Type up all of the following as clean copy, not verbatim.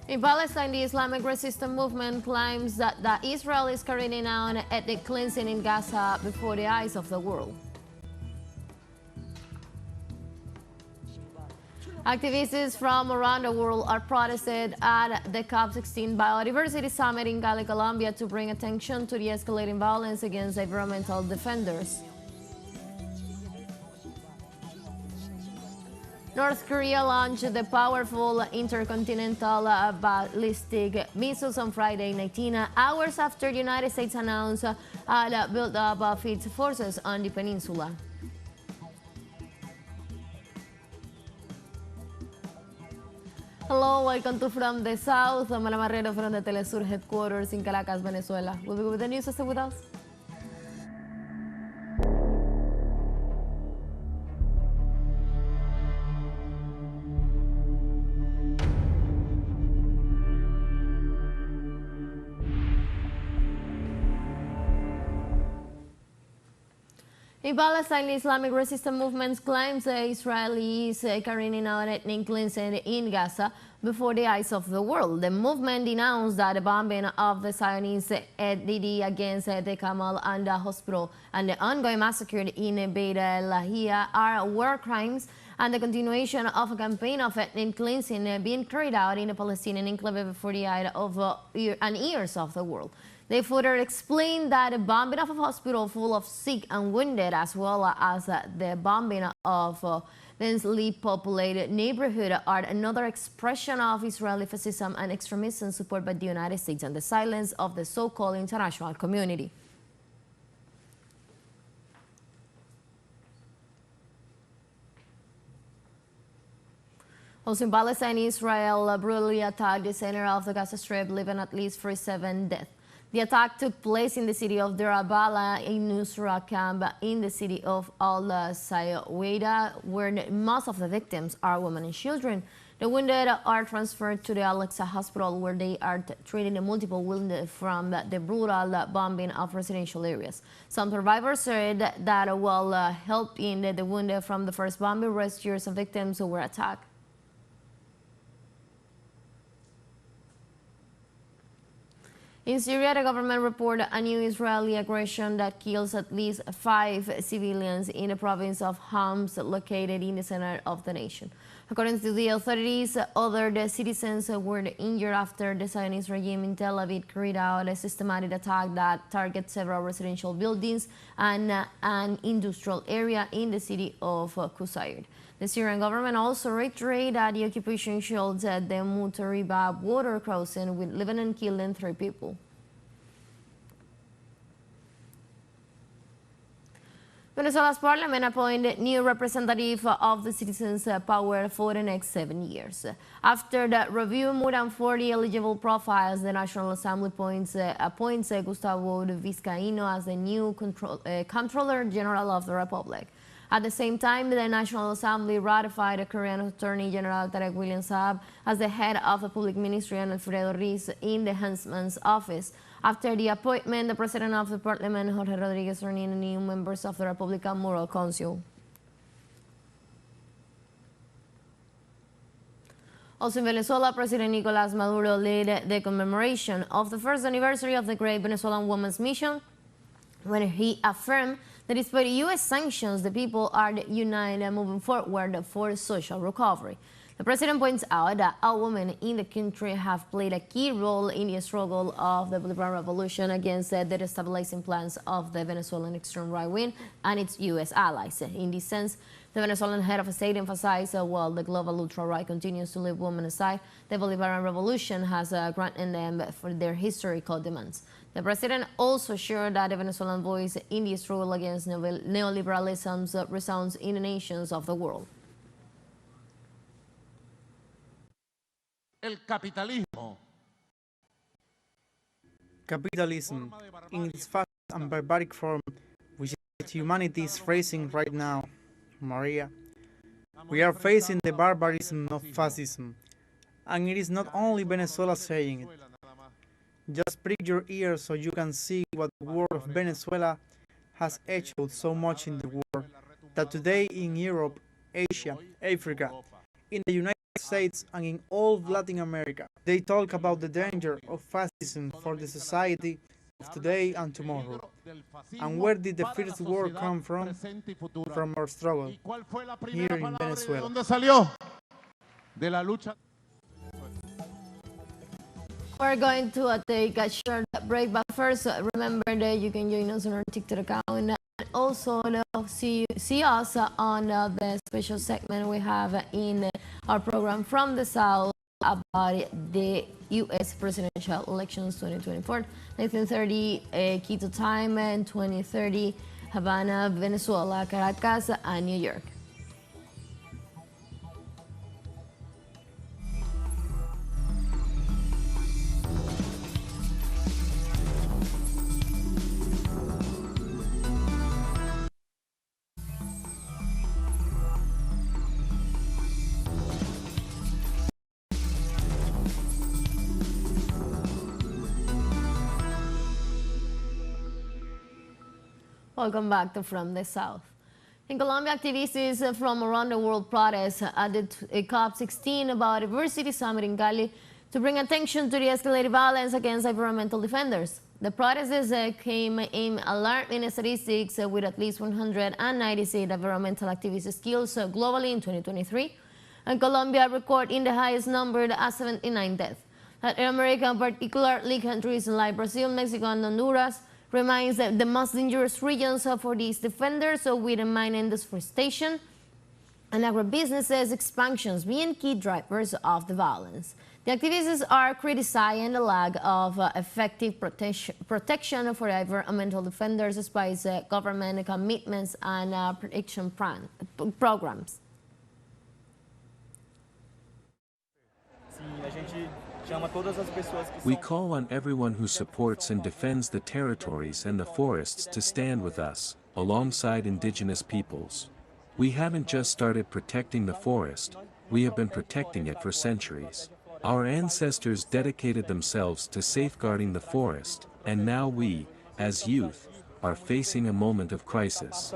In Palestine, the Islamic resistance movement claims that Israel is carrying out ethnic cleansing in Gaza before the eyes of the world. Activists from around the world are protested at the COP16 Biodiversity Summit in Cali, Colombia to bring attention to the escalating violence against environmental defenders. North Korea launched the powerful intercontinental ballistic missiles on Friday, 19 hours after the United States announced a build-up of its forces on the peninsula. Hello, welcome to From the South. I'm Ana Marrero from the teleSUR headquarters in Caracas, Venezuela. We'll be with the news. Stay with us. In Palestine, the Islamic resistance movement claims Israel is carrying out ethnic cleansing in Gaza before the eyes of the world. The movement denounced that the bombing of the Zionist DD against the Kamal and the hospital and the ongoing massacre in Beit Lahia are war crimes and the continuation of a campaign of ethnic cleansing being carried out in the Palestinian enclave before the eye of and ears of the world. They further explained that the bombing of a hospital full of sick and wounded, as well as the bombing of densely populated neighborhood, are another expression of Israeli fascism and extremism supported by the United States and the silence of the so-called international community. Also in Palestine, Israel brutally attacked the center of the Gaza Strip, leaving at least 47 dead. The attack took place in the city of Deir al-Balah, a Nusra camp in the city of Al-Sayaweda, where most of the victims are women and children. The wounded are transferred to the Al-Aqsa hospital, where they are treating the multiple wounded from the brutal bombing of residential areas. Some survivors said that while helping the wounded from the first bombing, rescued some victims who were attacked. In Syria, the government reported a new Israeli aggression that kills at least 5 civilians in the province of Homs, located in the center of the nation. According to the authorities, other citizens were injured after the Zionist regime in Tel Aviv carried out a systematic attack that targeted several residential buildings and an industrial area in the city of Qusayr. The Syrian government also reiterated that the occupation shelled the Mutaribab water crossing with Lebanon, killing 3 people. Venezuela's parliament appointed new representative of the citizens' power for the next 7 years. After the review more than 40 eligible profiles, the National Assembly appoints Gustavo Vizcaíno as the new Comptroller General of the Republic. At the same time, the National Assembly ratified the current Attorney General Tarek William Saab as the head of the Public Ministry and Alfredo Riz in the Huntsman's office. After the appointment, the President of the Parliament, Jorge Rodriguez, named new members of the Republican Moral Council. Also in Venezuela, President Nicolás Maduro led the commemoration of the first anniversary of the Great Venezuelan Women's Mission, when he affirmed that despite U.S. sanctions, the people are united moving forward for social recovery. The president points out that all women in the country have played a key role in the struggle of the Bolivarian Revolution against the destabilizing plans of the Venezuelan extreme right wing and its U.S. allies. In this sense, the Venezuelan head of state emphasized while the global ultra-right continues to leave women aside, the Bolivarian Revolution has granted them for their historical demands. The president also assured that the Venezuelan voice in the struggle against neoliberalism resounds in the nations of the world. El capitalismo. Capitalism, in its fast and barbaric form, which humanity is facing right now, Maria. We are facing the barbarism of fascism, and it is not only Venezuela saying it. Just prick your ears so you can see what the world of Venezuela has echoed so much in the world, that today in Europe, Asia, Africa, in the United States and in all of Latin America. They talk about the danger of fascism for the society of today and tomorrow. And where did the first war come from? From our struggle here in Venezuela. We're going to take a short break, but first remember that you can join us on our TikTok account and also see us on the special segment we have in our program From the South about the U.S. presidential elections 2024, 1930 Quito time, and 2030 Havana, Venezuela, Caracas, and New York. Welcome back to From the South. In Colombia, activists from around the world protest at the COP16 Biodiversity Summit in Cali to bring attention to the escalated violence against environmental defenders. The protests came in alarming statistics with at least 196 environmental activists killed globally in 2023, and Colombia recording the highest number at 79 deaths. Latin America, particularly countries like Brazil, Mexico, and Honduras, remains the most dangerous regions for these defenders, with mining, deforestation, and agribusinesses expansions being key drivers of the violence. The activists are criticizing the lack of effective protection for environmental defenders despite government commitments and protection programs. We call on everyone who supports and defends the territories and the forests to stand with us, alongside indigenous peoples. We haven't just started protecting the forest, we have been protecting it for centuries. Our ancestors dedicated themselves to safeguarding the forest, and now we, as youth, are facing a moment of crisis.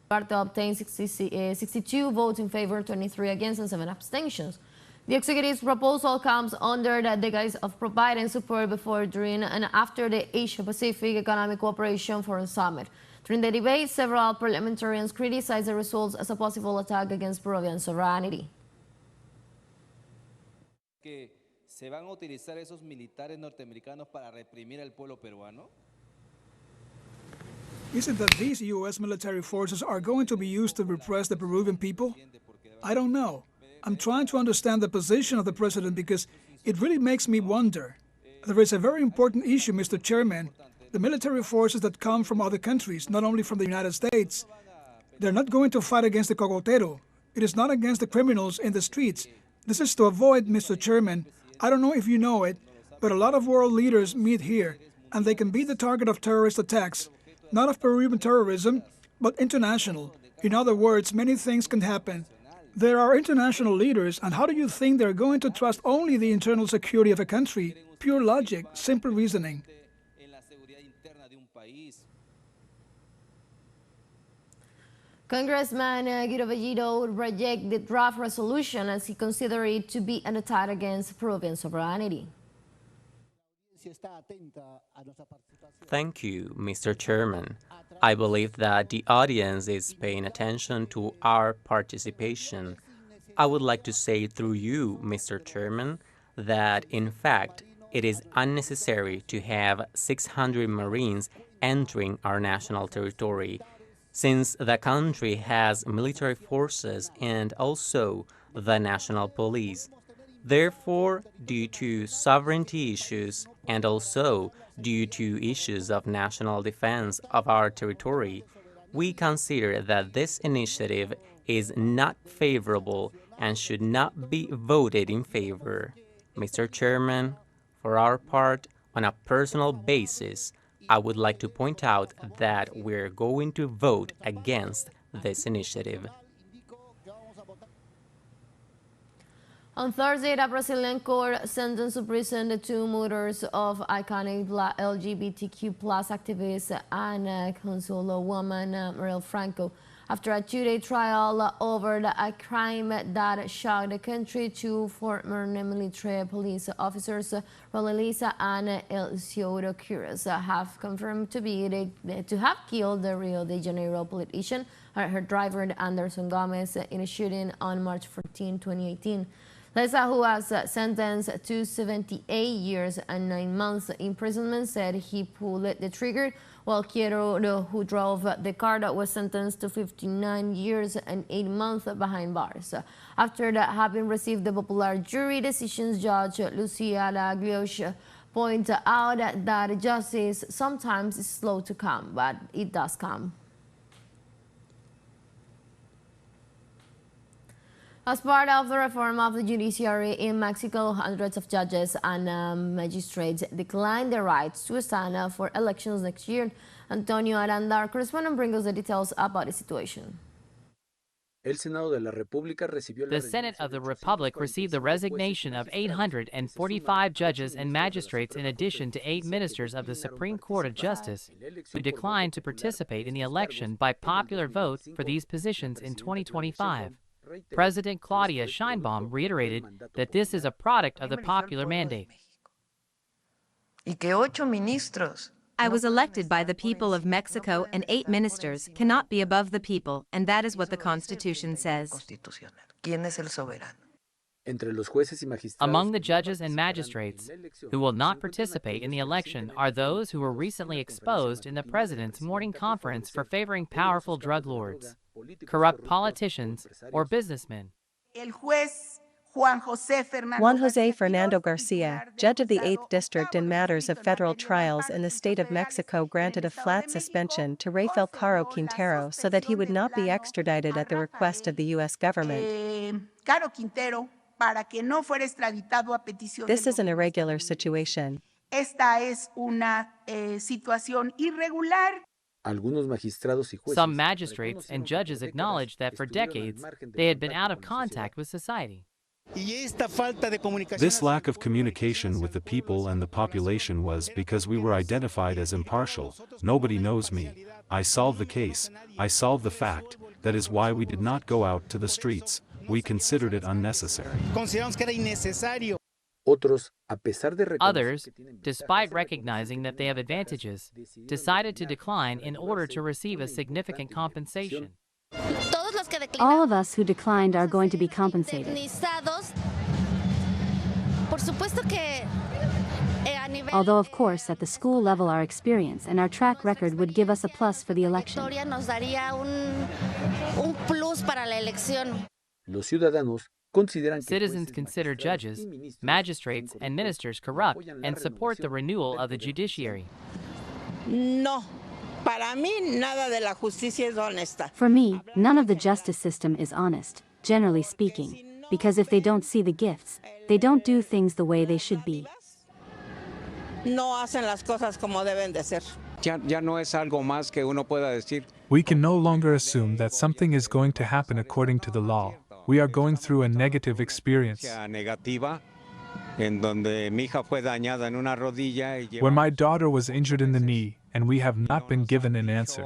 Duarte obtained 62 votes in favor, 23 against, and 7 abstentions. The executive's proposal comes under the guise of providing support before, during, and after the Asia-Pacific Economic Cooperation Forum Summit. During the debate, several parliamentarians criticized the results as a possible attack against Peruvian sovereignty. Que se van a utilizar esos militares norteamericanos para reprimir al pueblo peruano? Is it that these U.S. military forces are going to be used to repress the Peruvian people? I don't know. I'm trying to understand the position of the president because it really makes me wonder. There is a very important issue, Mr. Chairman. The military forces that come from other countries, not only from the United States, they're not going to fight against the cogotero. It is not against the criminals in the streets. This is to avoid, Mr. Chairman, I don't know if you know it, but a lot of world leaders meet here, and they can be the target of terrorist attacks, not of Peruvian terrorism, but international. In other words, many things can happen. There are international leaders, and how do you think they're going to trust only the internal security of a country? Pure logic, simple reasoning. Congressman Guido Bellido rejected the draft resolution as he considered it to be an attack against Peruvian sovereignty. Thank you, Mr. Chairman. I believe that the audience is paying attention to our participation. I would like to say through you, Mr. Chairman, that in fact, it is unnecessary to have 600 Marines entering our national territory, since the country has military forces and also the national police. Therefore, due to sovereignty issues and also due to issues of national defense of our territory, we consider that this initiative is not favorable and should not be voted in favor. Mr. Chairman, for our part, on a personal basis, I would like to point out that we're going to vote against this initiative. On Thursday, the Brazilian court sentenced to prison the 2 murders of iconic LGBTQ+ activist and consular woman Marielle Franco, after a two-day trial over a crime that shocked the country. Two former military police officers, Rolelisa and Elcioro Quiroz, have confirmed to have killed the Rio de Janeiro politician, her driver Anderson Gomez, in a shooting on March 14, 2018. Lesa, who was sentenced to 78 years and 9 months imprisonment, said he pulled the trigger, while Quiero, who drove the car, was sentenced to 59 years and 8 months behind bars. After having received the popular jury decisions, Judge Luciana Glioch pointed out that justice sometimes is slow to come, but it does come. As part of the reform of the judiciary in Mexico, hundreds of judges and magistrates declined their rights to stand for elections next year. Antonio Aranda, our correspondent, brings us the details about the situation. The Senate of the Republic received the resignation of 845 judges and magistrates in addition to 8 ministers of the Supreme Court of Justice who declined to participate in the election by popular vote for these positions in 2025. President Claudia Sheinbaum reiterated that this is a product of the popular mandate. I was elected by the people of Mexico, and 8 ministers cannot be above the people, and that is what the Constitution says. Among the judges and magistrates who will not participate in the election are those who were recently exposed in the president's morning conference for favoring powerful drug lords, corrupt politicians, or businessmen. Juan José Fernando Garcia, judge of the 8th District in matters of federal trials in the state of Mexico, granted a flat suspension to Rafael Caro Quintero so that he would not be extradited at the request of the U.S. government. This is an irregular situation. Some magistrates and judges acknowledge that for decades they had been out of contact with society. This lack of communication with the people and the population was because we were identified as impartial. Nobody knows me. I solved the case. I solved the fact. That is why we did not go out to the streets. We considered it unnecessary. Others, despite recognizing that they have advantages, decided to decline in order to receive a significant compensation. All of us who declined are going to be compensated. Although, of course, at the school level our experience and our track record would give us a plus for the election. Citizens consider judges, magistrates, and ministers corrupt and support the renewal of the judiciary. For me, none of the justice system is honest, generally speaking, because if they don't see the gifts, they don't do things the way they should be. We can no longer assume that something is going to happen according to the law. We are going through a negative experience. Where my daughter was injured in the knee, and we have not been given an answer.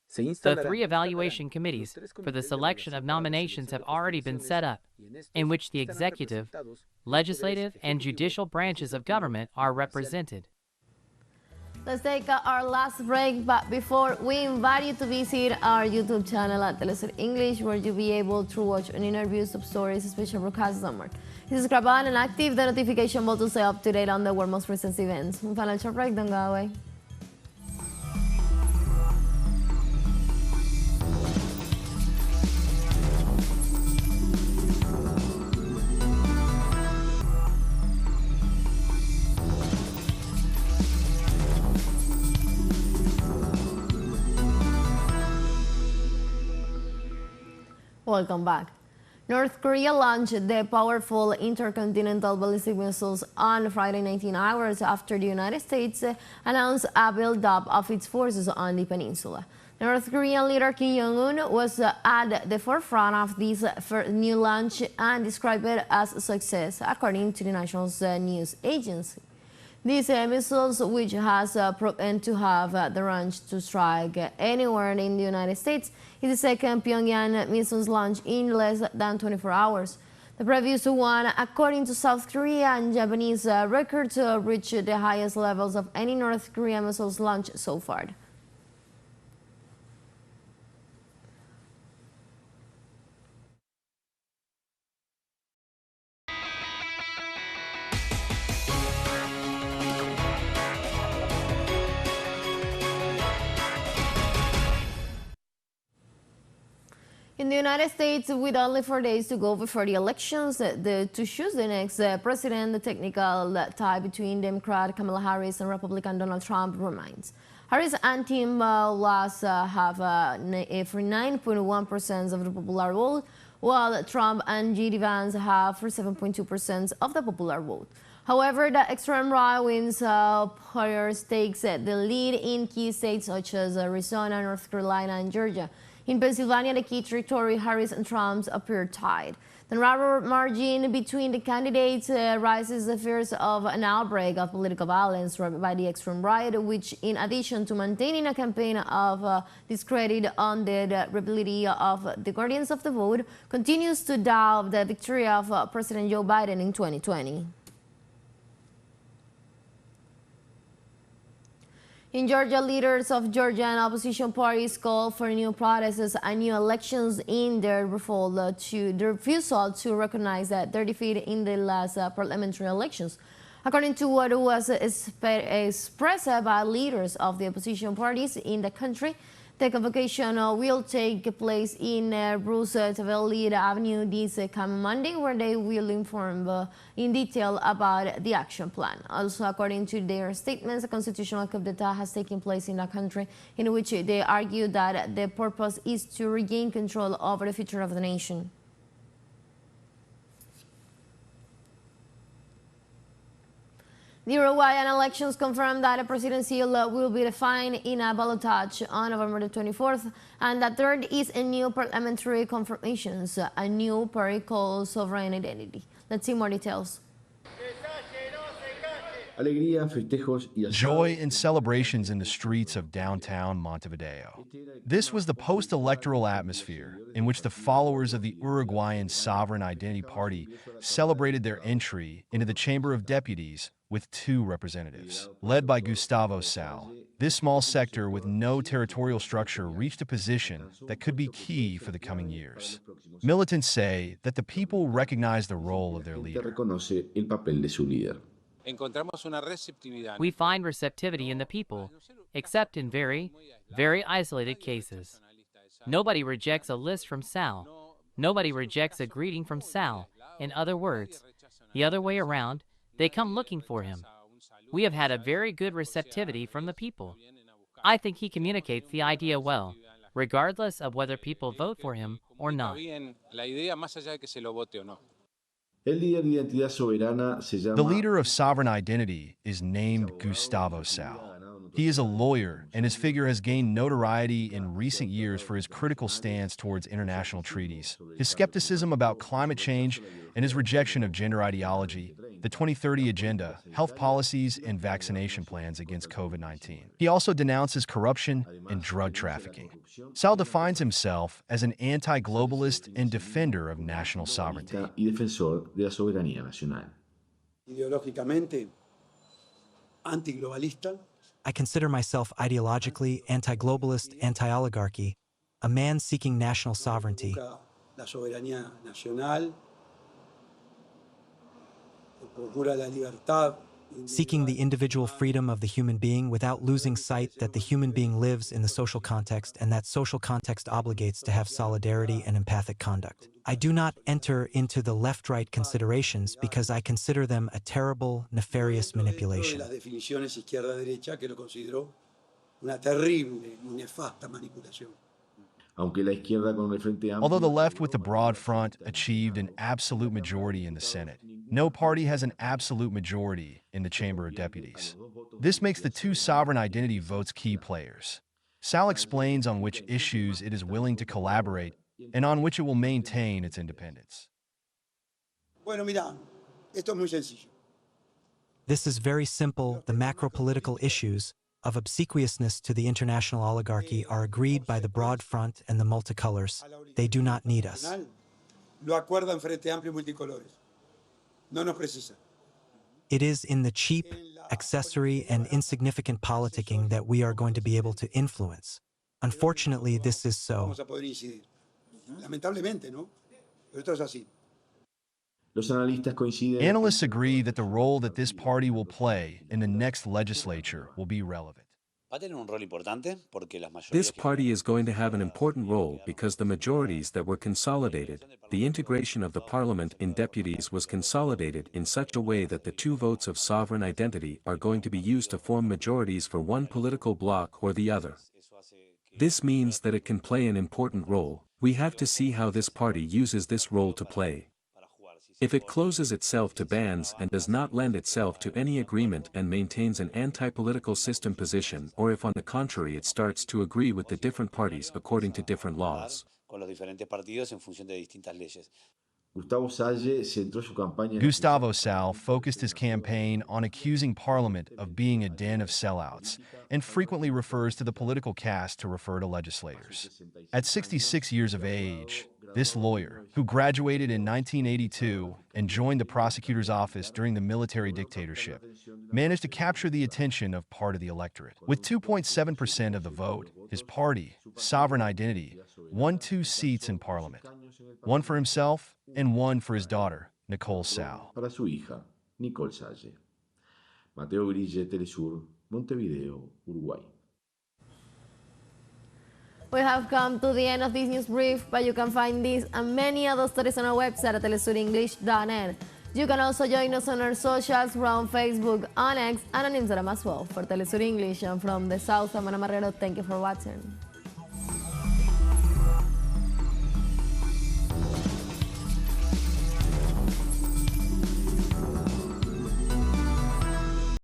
The 3 evaluation committees for the selection of nominations have already been set up, in which the executive, legislative, and judicial branches of government are represented. Let's take our last break, but before we invite you to visit our YouTube channel at teleSUR English, where you'll be able to watch an interview, sub-stories, special broadcasts, and more. Subscribe and active the notification bell to stay up to date on the world's most recent events. Un financial break, don't go away. Welcome back. North Korea launched the powerful intercontinental ballistic missiles on Friday, 19 hours after the United States announced a buildup of its forces on the peninsula. North Korean leader Kim Jong-un was at the forefront of this new launch and described it as a success, according to the national news agency. These missiles, which has proven to have the range to strike anywhere in the United States, is the second Pyongyang missiles launch in less than 24 hours. The previous one, according to South Korea and Japanese records, reached the highest levels of any North Korean missiles launch so far. In the United States, with only 4 days to go before the elections, to choose the next president, the technical tie between Democrat Kamala Harris and Republican Donald Trump remains. Harris and team have 49.1% of the popular vote, while Trump and J.D. Vance have 47.2% of the popular vote. However, the extreme right wings players takes the lead in key states such as Arizona, North Carolina, and Georgia. In Pennsylvania, the key territory, Harris and Trump appear tied. The narrow margin between the candidates raises the fears of an outbreak of political violence by the extreme right, which, in addition to maintaining a campaign of discredit on the reliability of the guardians of the vote, continues to doubt the victory of President Joe Biden in 2020. In Georgia, leaders of Georgian opposition parties called for new protests and new elections in their refusal to recognize their defeat in the last parliamentary elections. According to what was expressed by leaders of the opposition parties in the country, the convocation will take place in Roosevelt Avenue this coming Monday, where they will inform in detail about the action plan. Also, according to their statements, a constitutional coup d'etat has taken place in the country, in which they argue that the purpose is to regain control over the future of the nation. The Uruguayan elections confirmed that the presidency will be defined in a ballotage on November the 24th, and that third is a new parliamentary confirmations, a new party called Sovereign Identity. Let's see more details. Joy and celebrations in the streets of downtown Montevideo. This was the post-electoral atmosphere in which the followers of the Uruguayan Sovereign Identity Party celebrated their entry into the Chamber of Deputies with 2 representatives. Led by Gustavo Sal, this small sector with no territorial structure reached a position that could be key for the coming years. Militants say that the people recognize the role of their leader. We find receptivity in the people, except in very, very isolated cases. Nobody rejects a list from Sal. Nobody rejects a greeting from Sal. In other words, the other way around, they come looking for him. We have had a very good receptivity from the people. I think he communicates the idea well, regardless of whether people vote for him or not. The leader of Sovereign Identity is named Gustavo Sal. He is a lawyer, and his figure has gained notoriety in recent years for his critical stance towards international treaties, his skepticism about climate change, and his rejection of gender ideology, the 2030 Agenda, health policies, and vaccination plans against COVID-19. He also denounces corruption and drug trafficking. Sal defines himself as an anti-globalist and defender of national sovereignty. I consider myself ideologically anti-globalist, anti-oligarchy, a man seeking national sovereignty. Seeking the individual freedom of the human being without losing sight that the human being lives in the social context and that social context obligates to have solidarity and empathic conduct. I do not enter into the left-right considerations because I consider them a terrible, nefarious manipulation. Although the left with the broad front achieved an absolute majority in the Senate, no party has an absolute majority in the Chamber of Deputies. This makes the 2 sovereign identity votes key players. Sal explains on which issues it is willing to collaborate and on which it will maintain its independence. This is very simple. The macro-political issues of obsequiousness to the international oligarchy are agreed by the broad front and the multicolors. They do not need us. It is in the cheap, accessory, and insignificant politicking that we are going to be able to influence. Unfortunately, this is so. Analysts agree that the role that this party will play in the next legislature will be relevant. This party is going to have an important role because the majorities that were consolidated, the integration of the parliament in deputies was consolidated in such a way that the two votes of sovereign identity are going to be used to form majorities for one political bloc or the other. This means that it can play an important role. We have to see how this party uses this role to play. If it closes itself to bans and does not lend itself to any agreement and maintains an anti-political system position, or if on the contrary it starts to agree with the different parties according to different laws. Gustavo Sal focused his campaign on accusing Parliament of being a den of sellouts, and frequently refers to the political caste to refer to legislators. At 66 years of age, this lawyer, who graduated in 1982 and joined the prosecutor's office during the military dictatorship, managed to capture the attention of part of the electorate. With 2.7% of the vote, his party, Sovereign Identity, won 2 seats in Parliament, one for himself and one for his daughter, Nicole Sal. Para su hija, Nicole Sal. Mateo Grille, TeleSUR, Montevideo, Uruguay. We have come to the end of this news brief, but you can find this and many other stories on our website at telesurenglish.net. You can also join us on our socials. We're on Facebook, on X, and on Instagram as well. For Telesur English, and from the South, I'm Ana Marrero. Thank you for watching.